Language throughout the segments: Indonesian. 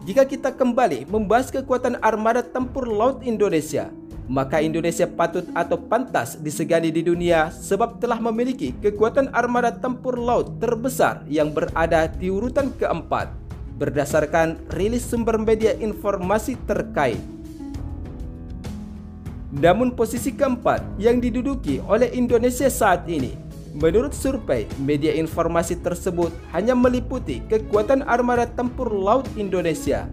Jika kita kembali membahas kekuatan armada tempur laut Indonesia, maka Indonesia patut atau pantas disegani di dunia sebab telah memiliki kekuatan armada tempur laut terbesar yang berada di urutan keempat berdasarkan rilis sumber media informasi terkait. Namun posisi keempat yang diduduki oleh Indonesia saat ini, menurut survei media informasi tersebut hanya meliputi kekuatan armada tempur laut Indonesia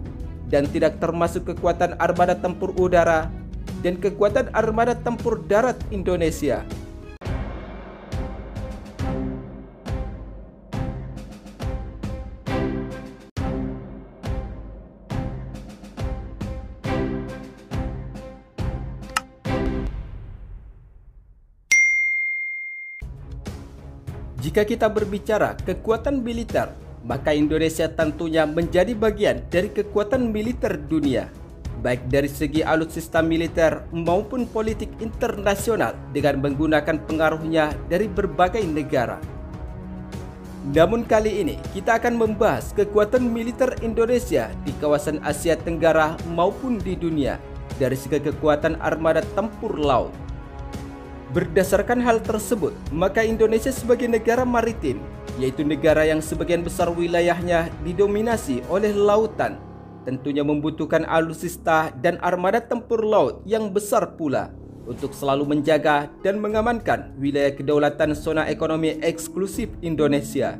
dan tidak termasuk kekuatan armada tempur udara dan kekuatan armada tempur darat Indonesia. Jika kita berbicara kekuatan militer, maka Indonesia tentunya menjadi bagian dari kekuatan militer dunia, baik dari segi alutsista militer maupun politik internasional dengan menggunakan pengaruhnya dari berbagai negara. Namun kali ini kita akan membahas kekuatan militer Indonesia di kawasan Asia Tenggara maupun di dunia dari segi kekuatan armada tempur laut. Berdasarkan hal tersebut, maka Indonesia sebagai negara maritim, yaitu negara yang sebagian besar wilayahnya didominasi oleh lautan, tentunya membutuhkan alutsista dan armada tempur laut yang besar pula untuk selalu menjaga dan mengamankan wilayah kedaulatan zona ekonomi eksklusif Indonesia.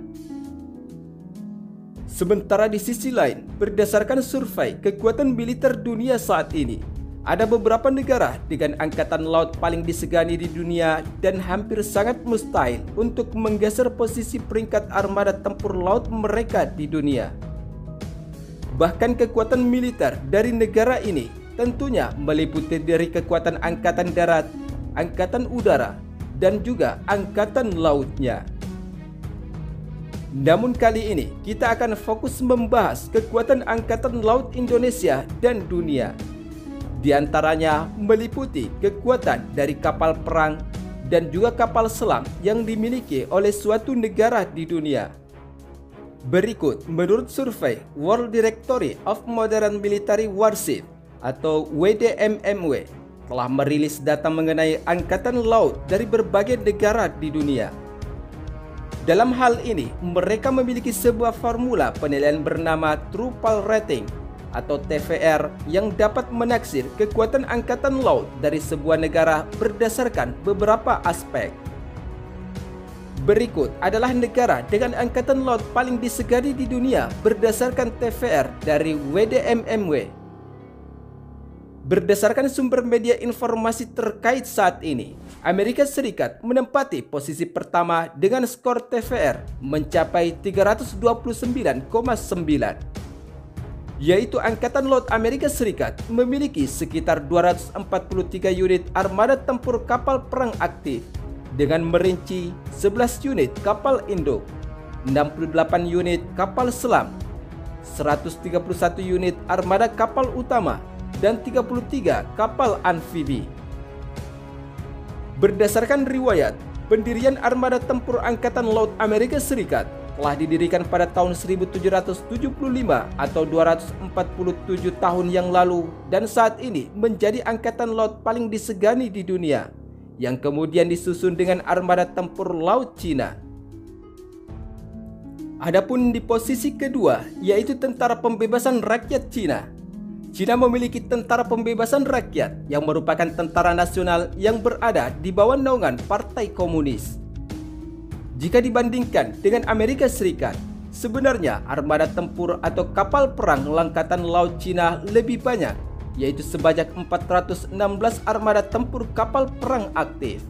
Sementara di sisi lain, berdasarkan survei kekuatan militer dunia saat ini, ada beberapa negara dengan angkatan laut paling disegani di dunia dan hampir sangat mustahil untuk menggeser posisi peringkat armada tempur laut mereka di dunia. Bahkan kekuatan militer dari negara ini tentunya meliputi dari kekuatan angkatan darat, angkatan udara, dan juga angkatan lautnya. Namun kali ini kita akan fokus membahas kekuatan angkatan laut Indonesia dan dunia. Di antaranya meliputi kekuatan dari kapal perang dan juga kapal selam yang dimiliki oleh suatu negara di dunia. Berikut menurut survei World Directory of Modern Military Warship atau WDMMW telah merilis data mengenai angkatan laut dari berbagai negara di dunia. Dalam hal ini, mereka memiliki sebuah formula penilaian bernama True Hull Rating atau TVR yang dapat menaksir kekuatan angkatan laut dari sebuah negara berdasarkan beberapa aspek. Berikut adalah negara dengan angkatan laut paling disegani di dunia berdasarkan TVR dari WDMMW. Berdasarkan sumber media informasi terkait saat ini, Amerika Serikat menempati posisi pertama dengan skor TVR mencapai 329,9. Yaitu Angkatan Laut Amerika Serikat memiliki sekitar 243 unit armada tempur kapal perang aktif dengan merinci 11 unit kapal induk, 68 unit kapal selam, 131 unit armada kapal utama, dan 33 kapal amfibi. Berdasarkan riwayat, pendirian armada tempur Angkatan Laut Amerika Serikat telah didirikan pada tahun 1775 atau 247 tahun yang lalu dan saat ini menjadi angkatan laut paling disegani di dunia yang kemudian disusun dengan armada tempur laut Cina. Adapun di posisi kedua yaitu Tentara Pembebasan Rakyat Cina. Cina memiliki Tentara Pembebasan Rakyat yang merupakan tentara nasional yang berada di bawah naungan Partai Komunis. Jika dibandingkan dengan Amerika Serikat, sebenarnya armada tempur atau kapal perang Angkatan Laut Cina lebih banyak, yaitu sebanyak 416 armada tempur kapal perang aktif.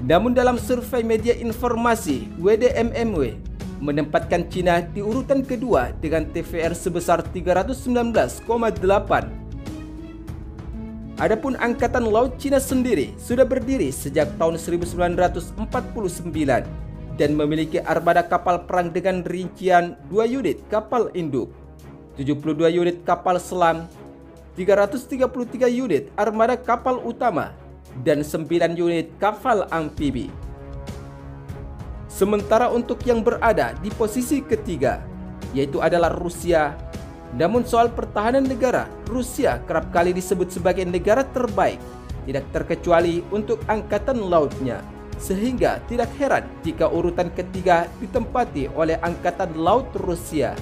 Namun dalam survei media informasi WDMMW menempatkan Cina di urutan kedua dengan TVR sebesar 319,8. Adapun Angkatan Laut Cina sendiri sudah berdiri sejak tahun 1949 dan memiliki armada kapal perang dengan rincian 2 unit kapal induk, 72 unit kapal selam, 333 unit armada kapal utama, dan 9 unit kapal amfibi. Sementara untuk yang berada di posisi ketiga, yaitu adalah Rusia, Namun soal pertahanan negara, Rusia kerap kali disebut sebagai negara terbaik, tidak terkecuali untuk angkatan lautnya. Sehingga tidak heran jika urutan ketiga ditempati oleh Angkatan Laut Rusia.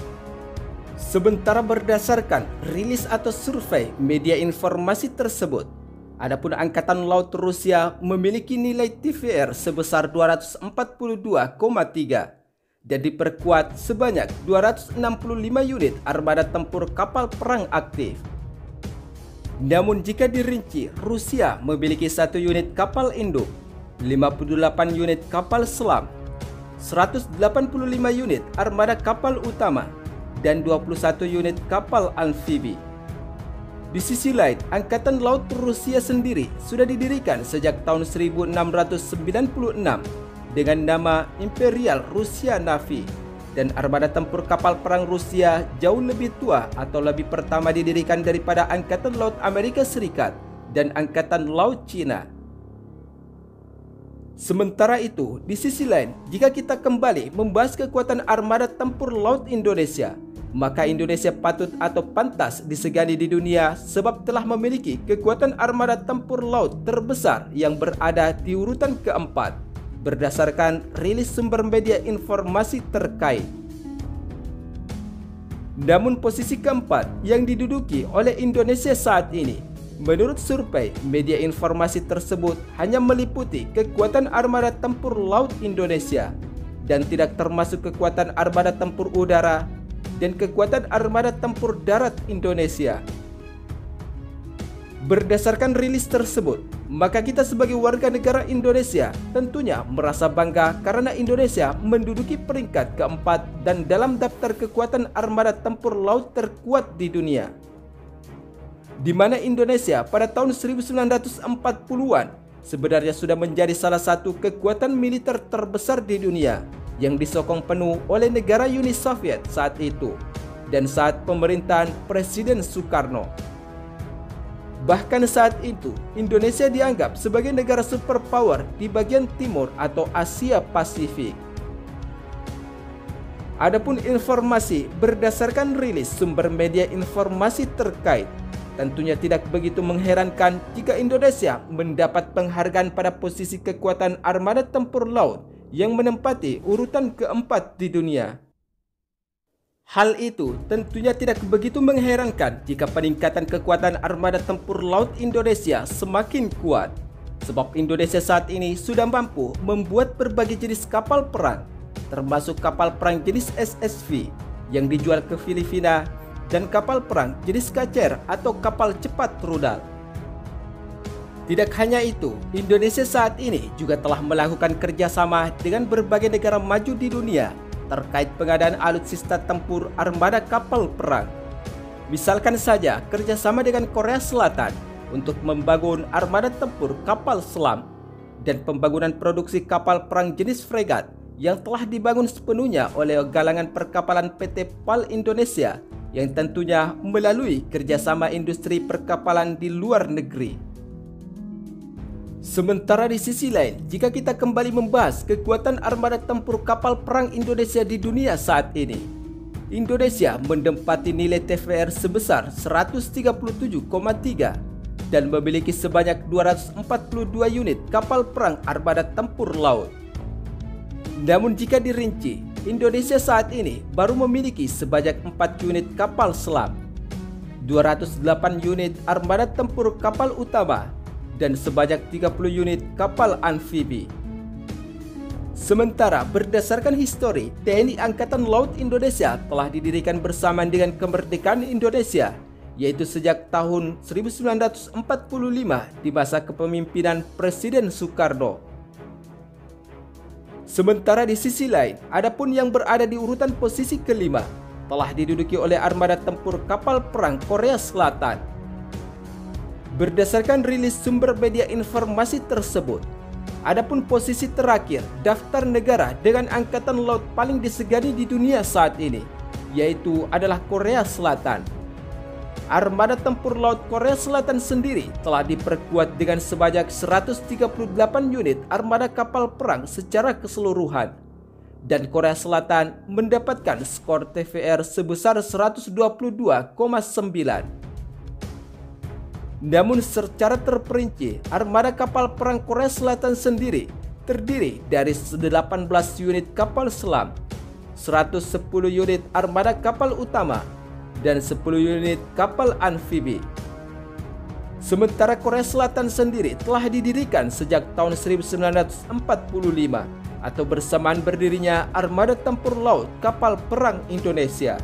Sementara berdasarkan rilis atau survei media informasi tersebut, adapun Angkatan Laut Rusia memiliki nilai TVR sebesar 242,3 dan diperkuat sebanyak 265 unit armada tempur kapal perang aktif. Namun jika dirinci, Rusia memiliki 1 unit kapal induk, 58 unit kapal selam, 185 unit armada kapal utama, dan 21 unit kapal amfibi. Di sisi lain, Angkatan Laut Rusia sendiri sudah didirikan sejak tahun 1696 dengan nama Imperial Russia Navy, dan armada tempur kapal perang Rusia jauh lebih tua atau lebih pertama didirikan daripada Angkatan Laut Amerika Serikat dan Angkatan Laut Cina. Sementara itu, di sisi lain, jika kita kembali membahas kekuatan armada tempur laut Indonesia, maka Indonesia patut atau pantas disegani di dunia sebab telah memiliki kekuatan armada tempur laut terbesar yang berada di urutan keempat, berdasarkan rilis sumber media informasi terkait. Namun posisi keempat yang diduduki oleh Indonesia saat ini, menurut survei media informasi tersebut, hanya meliputi kekuatan armada tempur laut Indonesia dan tidak termasuk kekuatan armada tempur udara dan kekuatan armada tempur darat Indonesia. Berdasarkan rilis tersebut, maka kita sebagai warga negara Indonesia tentunya merasa bangga karena Indonesia menduduki peringkat keempat dan dalam daftar kekuatan armada tempur laut terkuat di dunia, di mana Indonesia pada tahun 1940-an sebenarnya sudah menjadi salah satu kekuatan militer terbesar di dunia yang disokong penuh oleh negara Uni Soviet saat itu dan saat pemerintahan Presiden Soekarno. Bahkan saat itu, Indonesia dianggap sebagai negara superpower di bagian timur atau Asia Pasifik. Adapun informasi berdasarkan rilis sumber media informasi terkait, tentunya tidak begitu mengherankan jika Indonesia mendapat penghargaan pada posisi kekuatan armada tempur laut yang menempati urutan keempat di dunia. Hal itu tentunya tidak begitu mengherankan jika peningkatan kekuatan armada tempur laut Indonesia semakin kuat, sebab Indonesia saat ini sudah mampu membuat berbagai jenis kapal perang, termasuk kapal perang jenis SSV yang dijual ke Filipina dan kapal perang jenis KCR atau kapal cepat rudal. Tidak hanya itu, Indonesia saat ini juga telah melakukan kerjasama dengan berbagai negara maju di dunia terkait pengadaan alutsista tempur armada kapal perang. Misalkan saja kerjasama dengan Korea Selatan untuk membangun armada tempur kapal selam dan pembangunan produksi kapal perang jenis fregat yang telah dibangun sepenuhnya oleh galangan perkapalan PT PAL Indonesia yang tentunya melalui kerjasama industri perkapalan di luar negeri. Sementara di sisi lain, jika kita kembali membahas kekuatan armada tempur kapal perang Indonesia di dunia saat ini, Indonesia menempati nilai TVR sebesar 137,3 dan memiliki sebanyak 242 unit kapal perang armada tempur laut. Namun jika dirinci, Indonesia saat ini baru memiliki sebanyak 4 unit kapal selam, 208 unit armada tempur kapal utama, dan sebanyak 30 unit kapal amfibi. Sementara berdasarkan histori, TNI Angkatan Laut Indonesia telah didirikan bersamaan dengan kemerdekaan Indonesia, yaitu sejak tahun 1945 di masa kepemimpinan Presiden Soekarno. Sementara di sisi lain, adapun yang berada di urutan posisi kelima telah diduduki oleh armada tempur kapal perang Korea Selatan. Berdasarkan rilis sumber media informasi tersebut, adapun posisi terakhir daftar negara dengan angkatan laut paling disegani di dunia saat ini, yaitu adalah Korea Selatan. Armada tempur laut Korea Selatan sendiri telah diperkuat dengan sebanyak 138 unit armada kapal perang secara keseluruhan, dan Korea Selatan mendapatkan skor TVR sebesar 122,9. Namun secara terperinci, armada kapal perang Korea Selatan sendiri terdiri dari 18 unit kapal selam, 110 unit armada kapal utama, dan 10 unit kapal amfibi. Sementara Korea Selatan sendiri telah didirikan sejak tahun 1945 atau bersamaan berdirinya Armada Tempur Laut Kapal Perang Indonesia.